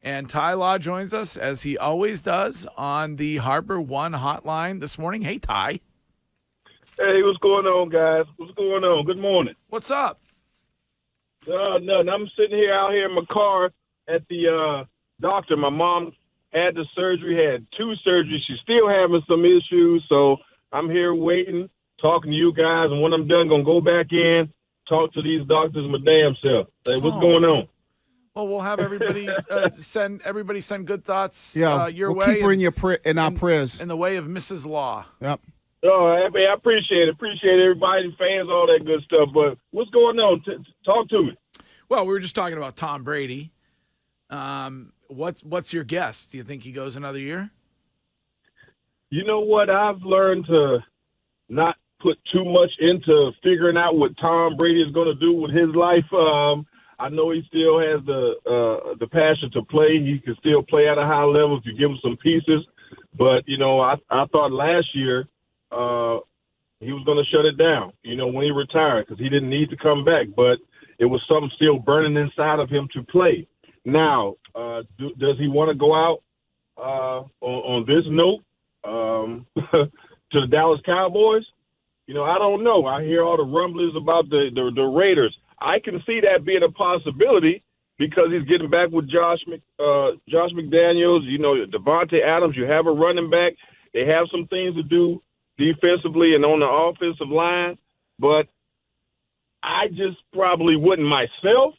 And Ty Law joins us, as he always does, on the Harbor One hotline this morning. Hey, Ty. Hey, what's going on, guys? What's going on? Good morning. What's up? Nothing. I'm sitting out here in my car at the doctor. My mom had the surgery, had 2 surgeries. She's still having some issues, so I'm here waiting, talking to you guys, and when I'm done, going to go back in, talk to these doctors my damn self. Say, what's going on? Well, we'll have everybody send good thoughts your we'll way. Keep her in our prayers. In the way of Mrs. Law. Yep. Oh, I appreciate it. Appreciate everybody, fans, all that good stuff. But what's going on? Talk to me. Well, we were just talking about Tom Brady. What's your guess? Do you think he goes another year? You know what? I've learned to not put too much into figuring out what Tom Brady is going to do with his life. I know he still has the passion to play. He can still play at a high level if you give him some pieces. But, I thought last year he was going to shut it down, when he retired, because he didn't need to come back. But it was something still burning inside of him to play. Now, does he want to go out on this note to the Dallas Cowboys? I don't know. I hear all the rumblings about the Raiders. I can see that being a possibility because he's getting back with Josh McDaniels, Devontae Adams. You have a running back. They have some things to do defensively and on the offensive line. But I just probably wouldn't myself.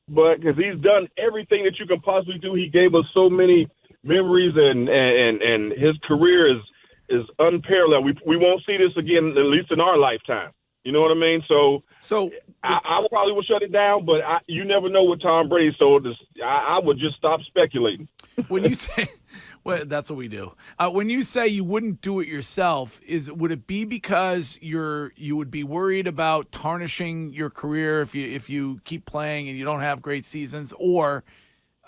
But because he's done everything that you can possibly do, he gave us so many memories, and his career is unparalleled. We won't see this again, at least in our lifetime. You know what I mean? So I probably would shut it down, but you never know with Tom Brady. So I would just stop speculating. When you say, well, that's what we do. When you say you wouldn't do it yourself, would it be because you would be worried about tarnishing your career if you keep playing and you don't have great seasons, or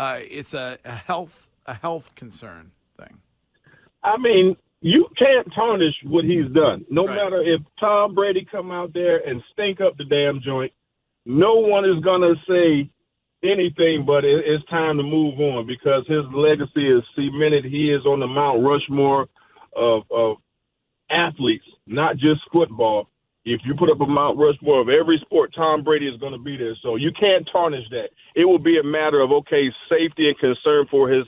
it's a health concern thing? I mean, you can't tarnish what he's done. No Right. matter if Tom Brady come out there and stink up the damn joint, no one is going to say anything but it's time to move on because his legacy is cemented. He is on the Mount Rushmore of athletes, not just football. If you put up a Mount Rushmore of every sport, Tom Brady is going to be there. So you can't tarnish that. It will be a matter of, safety and concern for his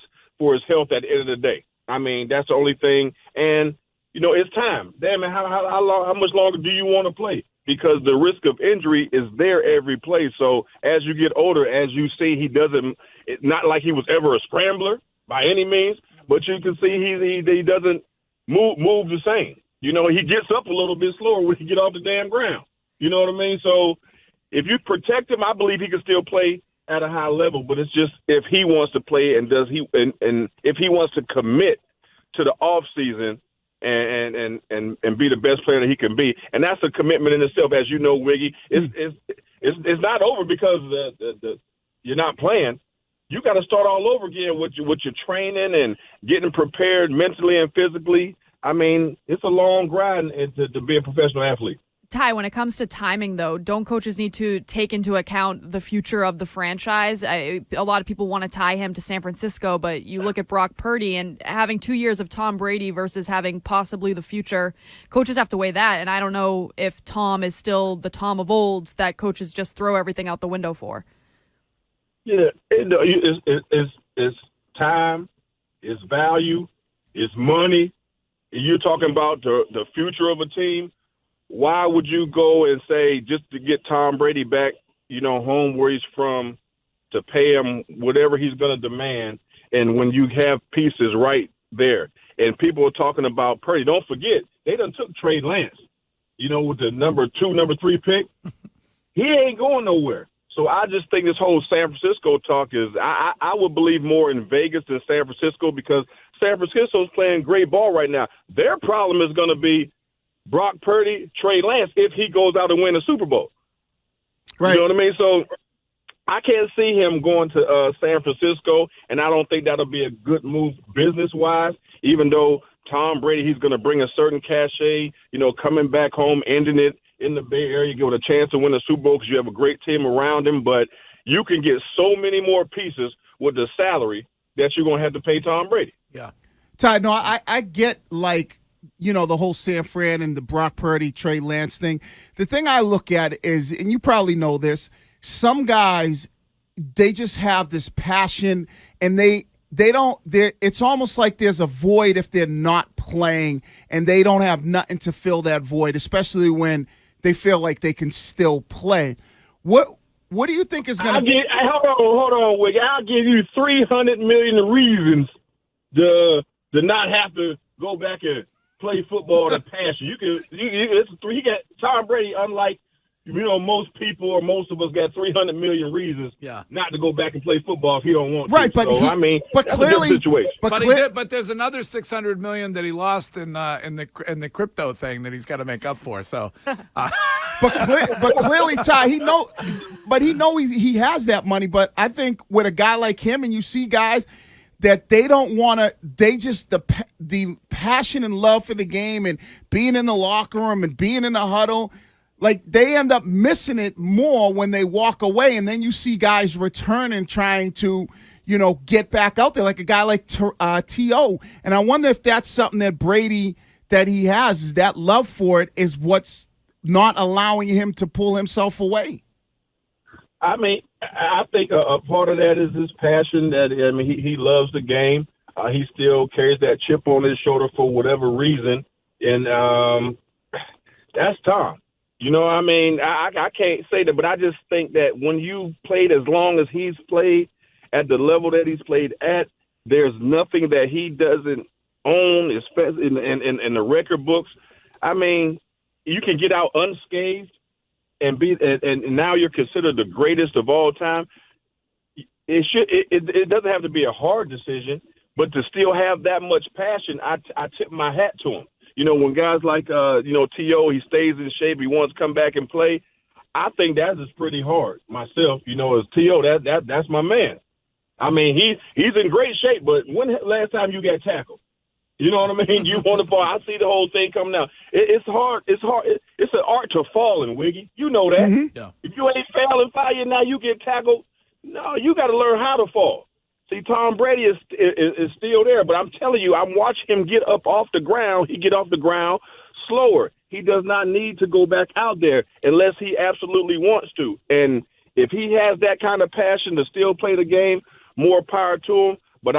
health at the end of the day. I mean, that's the only thing. And, it's time. Damn it, how much longer do you want to play? Because the risk of injury is there every play. So as you get older, as you see, it's not like he was ever a scrambler by any means, but you can see he doesn't move the same. He gets up a little bit slower when he get off the damn ground. You know what I mean? So if you protect him, I believe he can still play at a high level, but it's just if he wants to play and if he wants to commit to the off season and be the best player that he can be, and that's a commitment in itself, as you know, Wiggy. It's not over because you're not playing. You got to start all over again with your training and getting prepared mentally and physically. I mean, it's a long grind to be a professional athlete. Ty, when it comes to timing, though, don't coaches need to take into account the future of the franchise? A lot of people want to tie him to San Francisco, but you look at Brock Purdy and having 2 years of Tom Brady versus having possibly the future. Coaches have to weigh that, and I don't know if Tom is still the Tom of old that coaches just throw everything out the window for. Yeah, it's time, it's value, it's money. You're talking about the future of a team. Why would you go and say just to get Tom Brady back, home where he's from, to pay him whatever he's going to demand, and when you have pieces right there, and people are talking about Purdy, don't forget, they done took Trey Lance, with the number 2, number 3 pick. He ain't going nowhere. So I just think this whole San Francisco talk is I would believe more in Vegas than San Francisco because San Francisco's playing great ball right now. Their problem is going to be Brock Purdy, Trey Lance, if he goes out and win a Super Bowl. Right. You know what I mean? So I can't see him going to San Francisco, and I don't think that'll be a good move business-wise, even though Tom Brady, he's going to bring a certain cachet, coming back home, ending it in the Bay Area, give it a chance to win a Super Bowl because you have a great team around him. But you can get so many more pieces with the salary that you're going to have to pay Tom Brady. Yeah. Ty, no, I get, like, you know, the whole San Fran and the Brock Purdy, Trey Lance thing. The thing I look at is, and you probably know this, some guys, they just have this passion, and it's almost like there's a void if they're not playing, and they don't have nothing to fill that void, especially when they feel like they can still play. What do you think is going to? Hold on, Wig. I'll give you 300 million reasons to not have to go back and play football to passion. He got Tom Brady, unlike most people or most of us, got 300 million reasons not to go back and play football if he don't want to. Right, but that's clearly, a different situation. But there's another 600 million that he lost in the crypto thing that he's got to make up for. So, but clearly, Ty, he has that money. But I think with a guy like him, and you see guys that they don't want to, they just the passion and love for the game and being in the locker room and being in the huddle. Like, they end up missing it more when they walk away, and then you see guys return and trying to, get back out there, like a guy like T.O. And I wonder if that's something that Brady, that he has, is that love for it is what's not allowing him to pull himself away. I think a part of that is his passion. He loves the game. He still carries that chip on his shoulder for whatever reason, and that's Tom. I can't say that, but I just think that when you played as long as he's played at the level that he's played at, there's nothing that he doesn't own, especially in the record books. You can get out unscathed and now you're considered the greatest of all time. It doesn't have to be a hard decision, but to still have that much passion, I tip my hat to him. When guys like, T.O., he stays in shape, he wants to come back and play, I think that is pretty hard myself. As T.O., that's my man. He's in great shape, but when last time you got tackled? You know what I mean? You want to fall. I see the whole thing coming out. It's hard. It's hard. It's an art to falling, Wiggy. You know that. Mm-hmm. Yeah. If you ain't failing fire, now you get tackled. No, you got to learn how to fall. See, Tom Brady is still there, but I'm telling you, I'm watching him get up off the ground. He get off the ground slower. He does not need to go back out there unless he absolutely wants to. And if he has that kind of passion to still play the game, more power to him. But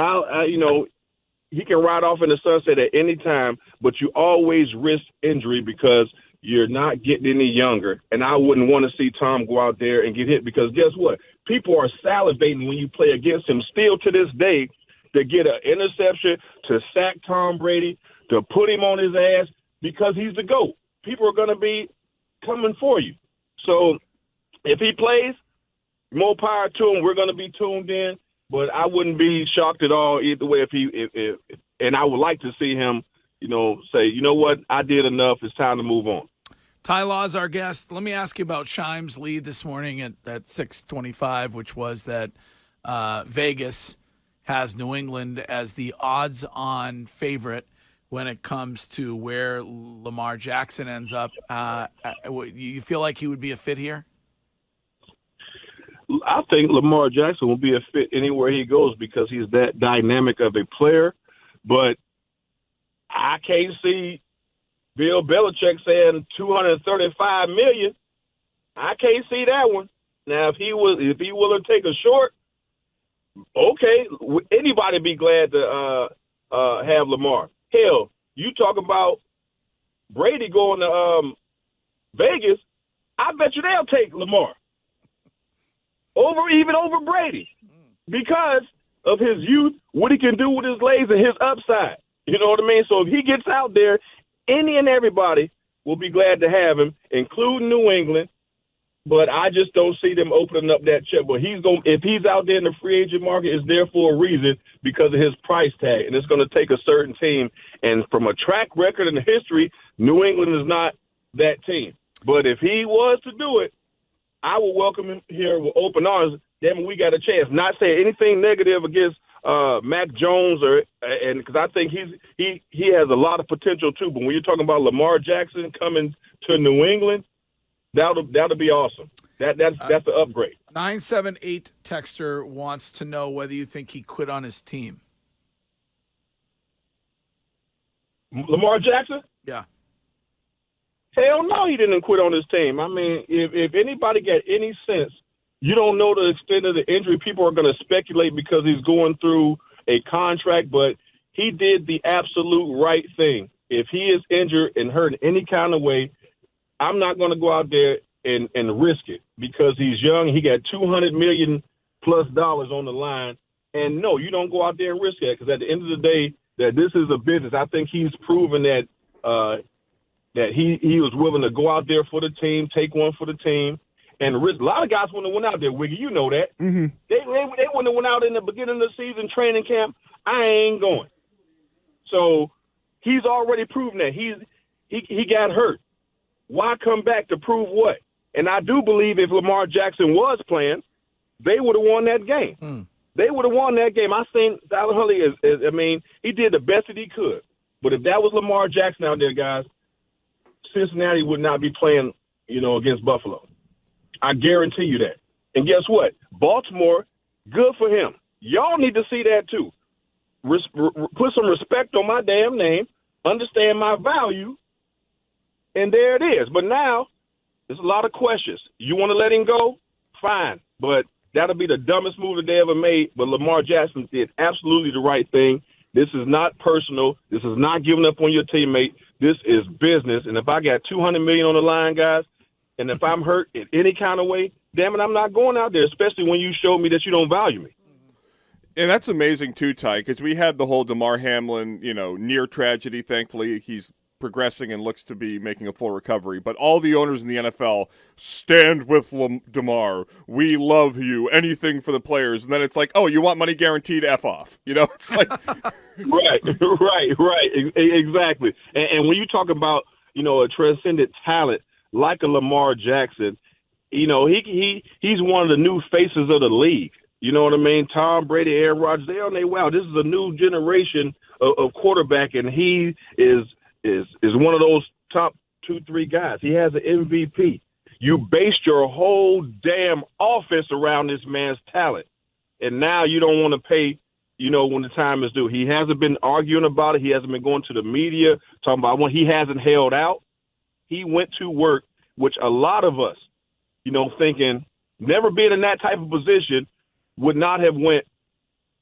he can ride off in the sunset at any time, but you always risk injury because you're not getting any younger. And I wouldn't want to see Tom go out there and get hit because guess what? People are salivating when you play against him still to this day to get an interception, to sack Tom Brady, to put him on his ass because he's the GOAT. People are going to be coming for you. So if he plays, more power to him. We're going to be tuned in, but I wouldn't be shocked at all either way and I would like to see him, say, you know what, I did enough. It's time to move on. Ty Law's our guest. Let me ask you about Shime's lead this morning at 625, which was that Vegas has New England as the odds-on favorite when it comes to where Lamar Jackson ends up. You feel like he would be a fit here? I think Lamar Jackson will be a fit anywhere he goes because he's that dynamic of a player. But I can't see Bill Belichick saying $235 million. I can't see that one. Now, if he willing to take a short, okay, anybody be glad to have Lamar. Hell, you talk about Brady going to Vegas. I bet you they'll take Lamar over Brady because of his youth, what he can do with his legs, and his upside. You know what I mean? So if he gets out there, any and everybody will be glad to have him, including New England. But I just don't see them opening up that check. But if he's out there in the free agent market, it's there for a reason because of his price tag. And it's going to take a certain team. And from a track record and history, New England is not that team. But if he was to do it, I will welcome him here with open arms. Then we got a chance. Not saying anything negative against Mac Jones, and because I think he has a lot of potential too. But when you're talking about Lamar Jackson coming to New England, that'll be awesome. That's the upgrade. 978 texter wants to know whether you think he quit on his team. Lamar Jackson? Yeah. Hell no, he didn't quit on his team. I mean, if anybody got any sense, you don't know the extent of the injury. People are going to speculate because he's going through a contract, but he did the absolute right thing. If he is injured and hurt in any kind of way, I'm not going to go out there and risk it because he's young. He got $200 million plus on the line. And no, you don't go out there and risk it because at the end of the day, that this is a business. I think he's proven that that he was willing to go out there for the team, take one for the team, and risk. A lot of guys wouldn't have went out there, Wiggy. You know that. Mm-hmm. They wouldn't have went out in the beginning of the season training camp. I ain't going. So he's already proven that. He got hurt. Why come back to prove what? And I do believe if Lamar Jackson was playing, they would have won that game. They would have won that game. I seen Tyler Huntley he did the best that he could. But if that was Lamar Jackson out there, guys, Cincinnati would not be playing, against Buffalo. I guarantee you that. And guess what? Baltimore, good for him. Y'all need to see that too. Put some respect on my damn name, understand my value, and there it is. But now, there's a lot of questions. You want to let him go? Fine. But that'll be the dumbest move that they ever made. But Lamar Jackson did absolutely the right thing. This is not personal. This is not giving up on your teammate. This is business. And if I got $200 million on the line, guys, and if I'm hurt in any kind of way, damn it, I'm not going out there, especially when you showed me that you don't value me. And that's amazing too, Ty, because we had the whole DeMar Hamlin, near tragedy. Thankfully, he's progressing and looks to be making a full recovery. But all the owners in the NFL stand with DeMar. We love you. Anything for the players. And then it's like, oh, you want money guaranteed? F off. It's like right, exactly. And when you talk about a transcendent talent like a Lamar Jackson, he's one of the new faces of the league. You know what I mean? Tom Brady, Aaron Rodgers, they're on their wow. This is a new generation of quarterback, and he is one of those top 2-3 guys. He has an MVP. You based your whole damn offense around this man's talent, and now you don't want to pay, when the time is due. He hasn't been arguing about it. He hasn't been going to the media talking about when he hasn't held out. He went to work, which a lot of us, thinking never being in that type of position, would not have went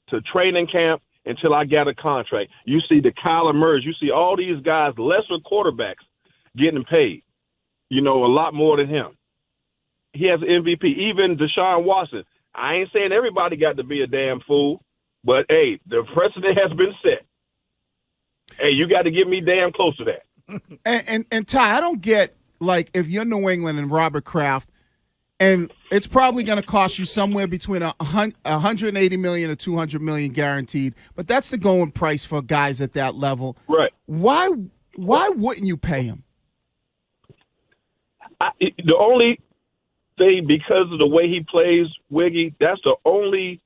to training camp until I got a contract. You see the Kyler Murrays, you see all these guys, lesser quarterbacks, getting paid, a lot more than him. He has an MVP. Even Deshaun Watson. I ain't saying everybody got to be a damn fool, but, hey, the precedent has been set. Hey, you got to get me damn close to that. And Ty, I don't get, if you're New England and Robert Kraft, and it's probably going to cost you somewhere between $180 million to $200 million guaranteed. But that's the going price for guys at that level. Right. Why wouldn't you pay him? The only thing, because of the way he plays, Wiggy, that's the only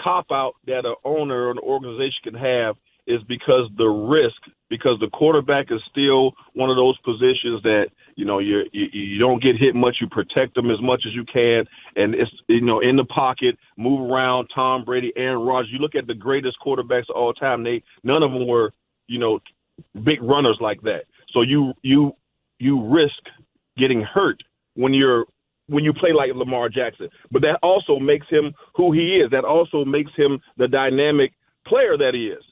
cop-out that an owner or an organization can have is because the quarterback is still one of those positions that, you don't get hit much. You protect them as much as you can. And it's, in the pocket, move around, Tom Brady, Aaron Rodgers. You look at the greatest quarterbacks of all time, none of them were, big runners like that. So you risk getting hurt when you play like Lamar Jackson. But that also makes him who he is. That also makes him the dynamic player that he is,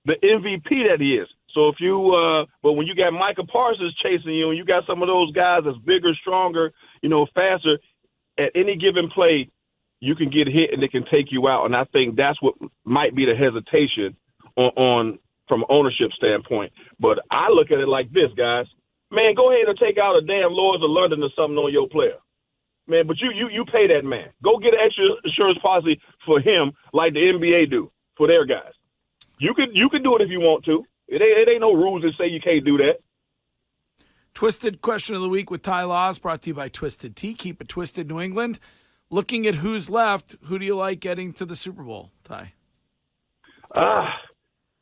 the MVP that he is. So if but when you got Micah Parsons chasing you and you got some of those guys that's bigger, stronger, faster, at any given play, you can get hit and it can take you out. And I think that's what might be the hesitation on from an ownership standpoint. But I look at it like this, guys. Man, go ahead and take out a damn Lords of London or something on your player. Man, but you pay that man. Go get an extra insurance policy for him like the NBA do for their guys. You can do it if you want to. It ain't no rules that say you can't do that. Twisted question of the week with Ty Laws, brought to you by Twisted Tea. Keep it twisted, New England. Looking at who's left, who do you like getting to the Super Bowl, Ty?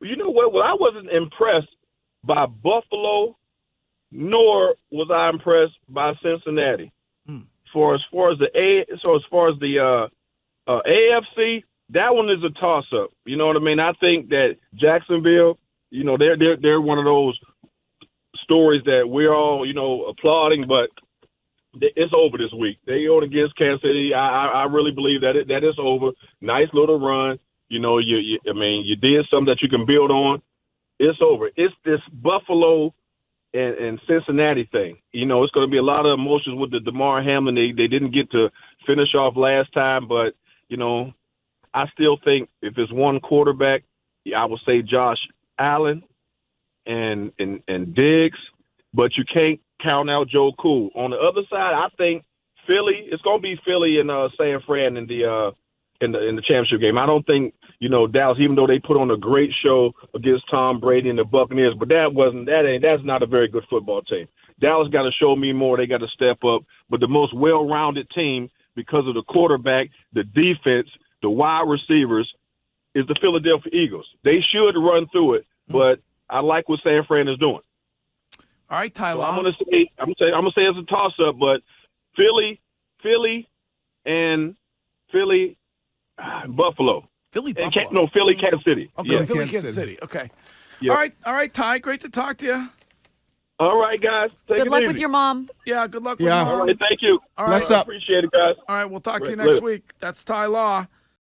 You know what? Well, I wasn't impressed by Buffalo, nor was I impressed by Cincinnati. as far as the AFC, that one is a toss up. You know what I mean? I think that Jacksonville, they're one of those stories that we're all applauding, but it's over this week. They go against Kansas City. I really believe that it's over. Nice little run. You did something that you can build on. It's over. It's this Buffalo and Cincinnati thing. It's going to be a lot of emotions with the Lamar Hamlin. They didn't get to finish off last time, but I still think if it's one quarterback, I would say Josh Allen and Diggs, but you can't count out Joe Cool. On the other side, I think Philly. It's going to be Philly and San Fran in the championship game. I don't think Dallas, even though they put on a great show against Tom Brady and the Buccaneers, but that's not a very good football team. Dallas got to show me more. They got to step up. But the most well-rounded team, because of the quarterback, the defense, the wide receivers, is the Philadelphia Eagles. They should run through it, but I like what San Fran is doing. All right, Tyler. So I'm gonna say it's a toss-up, but Philly, Buffalo. Philly, Kansas City. Okay, Yeah. Philly, Kansas City. Okay. Yep. All right, Ty. Great to talk to you. All right, guys. Good luck with your mom. Yeah, good luck with Yeah. Mom. All right, thank you. All right. Bless up. Appreciate it, guys. All right, we'll talk to you Later. next week. That's Ty Law.